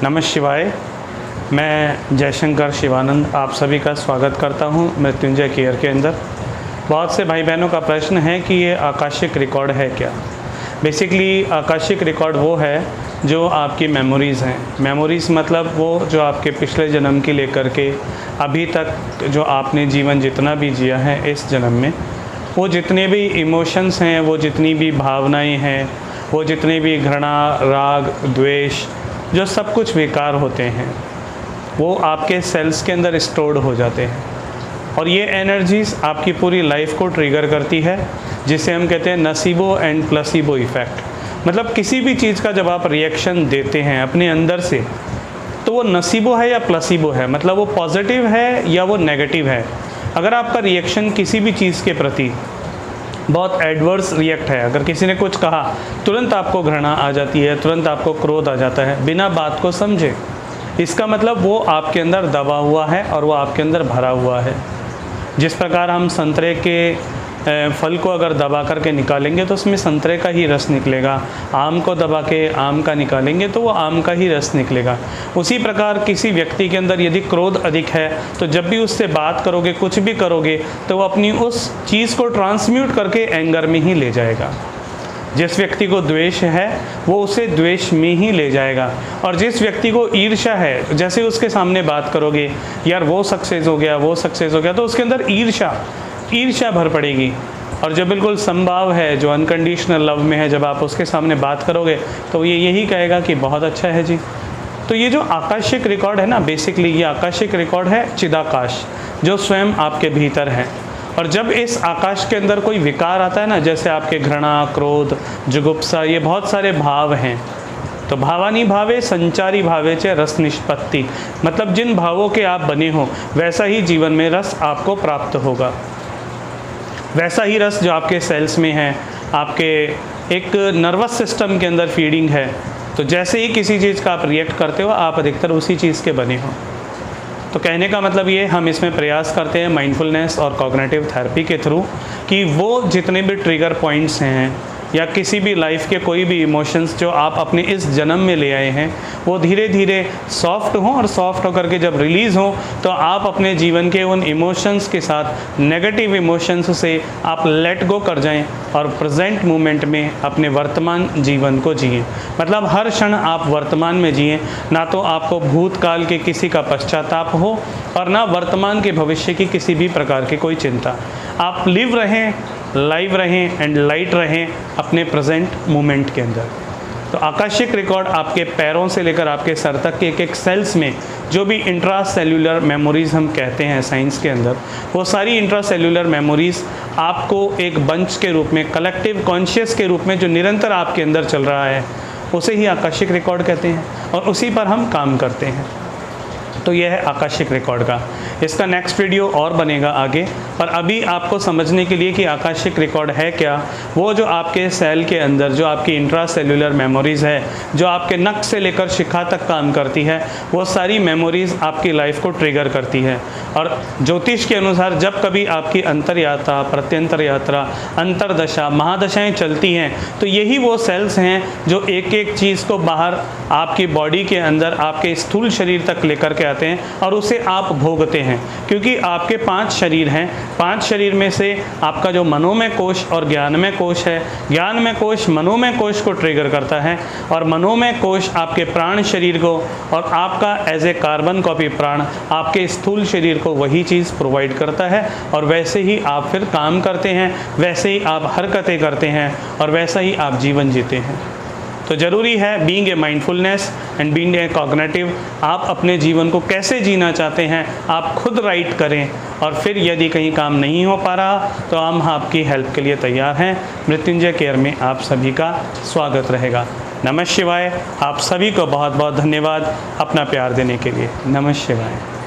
नमः शिवाय। मैं जयशंकर शिवानंद आप सभी का स्वागत करता हूं मृत्युंजय केयर के अंदर। बहुत से भाई बहनों का प्रश्न है कि ये आकाशिक रिकॉर्ड है क्या। बेसिकली आकाशिक रिकॉर्ड वो है जो आपकी मेमोरीज़ हैं। मेमोरीज़ मतलब वो जो आपके पिछले जन्म की लेकर के अभी तक जो आपने जीवन जितना भी जिया है इस जन्म में, वो जितने भी इमोशंस हैं, वो जितनी भी भावनाएं हैं, वो जितने भी घृणा, राग, द्वेष, जो सब कुछ विकार होते हैं, वो आपके सेल्स के अंदर स्टोर्ड हो जाते हैं। और ये एनर्जीज़ आपकी पूरी लाइफ को ट्रिगर करती है, जिसे हम कहते हैं नसीबो एंड प्लसीबो इफ़ेक्ट। मतलब किसी भी चीज़ का जब आप रिएक्शन देते हैं अपने अंदर से, तो वो नसीबो है या प्लसीबो है, मतलब वो पॉजिटिव है या वो नेगेटिव है। अगर आपका रिएक्शन किसी भी चीज़ के प्रति बहुत एडवर्स रिएक्ट है, अगर किसी ने कुछ कहा तुरंत आपको घृणा आ जाती है, तुरंत आपको क्रोध आ जाता है बिना बात को समझे, इसका मतलब वो आपके अंदर दबा हुआ है और वो आपके अंदर भरा हुआ है। जिस प्रकार हम संतरे के फल को अगर दबा करके निकालेंगे तो उसमें संतरे का ही रस निकलेगा, आम को दबा के आम का निकालेंगे तो वो आम का ही रस निकलेगा। उसी प्रकार किसी व्यक्ति के अंदर यदि क्रोध अधिक है तो जब भी उससे बात करोगे, कुछ भी करोगे, तो वो अपनी उस चीज़ को ट्रांसम्यूट करके एंगर में ही ले जाएगा। जिस व्यक्ति को द्वेष है वो उसे द्वेष में ही ले जाएगा, और जिस व्यक्ति को ईर्ष्या है, जैसे उसके सामने बात करोगे, यार वो सक्सेस हो गया, वो सक्सेस हो गया, तो उसके अंदर ईर्ष्या भर पड़ेगी। और जो बिल्कुल संभाव है, जो अनकंडीशनल लव में है, जब आप उसके सामने बात करोगे तो ये यही कहेगा कि बहुत अच्छा है जी। तो ये जो आकाशिक रिकॉर्ड है ना, बेसिकली ये आकाशिक रिकॉर्ड है चिदाकाश, जो स्वयं आपके भीतर है। और जब इस आकाश के अंदर कोई विकार आता है ना, जैसे आपके घृणा, क्रोध, जुगुप्सा, ये बहुत सारे भाव हैं, तो भावानी भावे संचारी भावे च रस निष्पत्ति, मतलब जिन भावों के आप बने हो वैसा ही जीवन में रस आपको प्राप्त होगा। वैसा ही रस जो आपके सेल्स में है, आपके एक नर्वस सिस्टम के अंदर फीडिंग है, तो जैसे ही किसी चीज़ का आप रिएक्ट करते हो, आप अधिकतर उसी चीज़ के बने हो। तो कहने का मतलब ये, हम इसमें प्रयास करते हैं माइंडफुलनेस और कॉग्निटिव थेरेपी के थ्रू कि वो जितने भी ट्रिगर पॉइंट्स हैं या किसी भी लाइफ के कोई भी इमोशंस जो आप अपने इस जन्म में ले आए हैं, वो धीरे धीरे सॉफ्ट हों, और सॉफ्ट होकर के जब रिलीज़ हों तो आप अपने जीवन के उन इमोशंस के साथ, नेगेटिव इमोशंस से आप लेट गो कर जाएं और प्रेजेंट मोमेंट में अपने वर्तमान जीवन को जिएं। मतलब हर क्षण आप वर्तमान में जिएं, ना तो आपको भूतकाल के किसी का पश्चाताप हो और ना वर्तमान के भविष्य की किसी भी प्रकार की कोई चिंता। आप लिव रहें, लाइव रहें एंड लाइट रहें अपने प्रेजेंट मोमेंट के अंदर। तो आकाशिक रिकॉर्ड आपके पैरों से लेकर आपके सर तक के एक एक सेल्स में जो भी इंट्रा सेल्यूलर मेमोरीज़ हम कहते हैं साइंस के अंदर, वो सारी इंट्रा सेल्यूलर मेमोरीज़ आपको एक बंच के रूप में, कलेक्टिव कॉन्शियस के रूप में जो निरंतर आपके अंदर चल रहा है, उसे ही आकाशिक रिकॉर्ड कहते हैं, और उसी पर हम काम करते हैं। तो यह है आकाशिक रिकॉर्ड का। इसका नेक्स्ट वीडियो और बनेगा आगे, पर अभी आपको समझने के लिए कि आकाशिक रिकॉर्ड है क्या, वो जो आपके सेल के अंदर जो आपकी इंट्रा सेल्यूलर मेमोरीज़ है, जो आपके नख से लेकर शिखा तक काम करती है, वो सारी मेमोरीज़ आपकी लाइफ को ट्रिगर करती है। और ज्योतिष के अनुसार जब कभी आपकी अंतर यात्रा, प्रत्यंतर यात्रा, अंतरदशा, महादशाएँ चलती हैं, तो यही वो सेल्स हैं जो एक एक चीज़ को बाहर आपकी बॉडी के अंदर आपके स्थूल शरीर तक लेकर के आते हैं और उसे आप भोगते हैं। क्योंकि आपके 5 शरीर हैं, 5 शरीर में से आपका जो मनोमय कोश और ज्ञानमय कोश है, ज्ञानमय कोश मनोमय कोश को ट्रिगर करता है, और मनोमय कोश आपके प्राण शरीर को, और आपका एज ए कार्बन कॉपी प्राण आपके स्थूल शरीर को वही चीज़ प्रोवाइड करता है। और वैसे ही आप फिर काम करते हैं, वैसे ही आप हरकतें करते हैं, और वैसा ही आप जीवन जीते हैं। तो ज़रूरी है being a mindfulness and being a cognitive, आप अपने जीवन को कैसे जीना चाहते हैं आप खुद राइट करें, और फिर यदि कहीं काम नहीं हो पा रहा तो हम आपकी हेल्प के लिए तैयार हैं। मृत्युंजय केयर में आप सभी का स्वागत रहेगा। नमः शिवाय। आप सभी को बहुत बहुत धन्यवाद अपना प्यार देने के लिए। नमः शिवाय।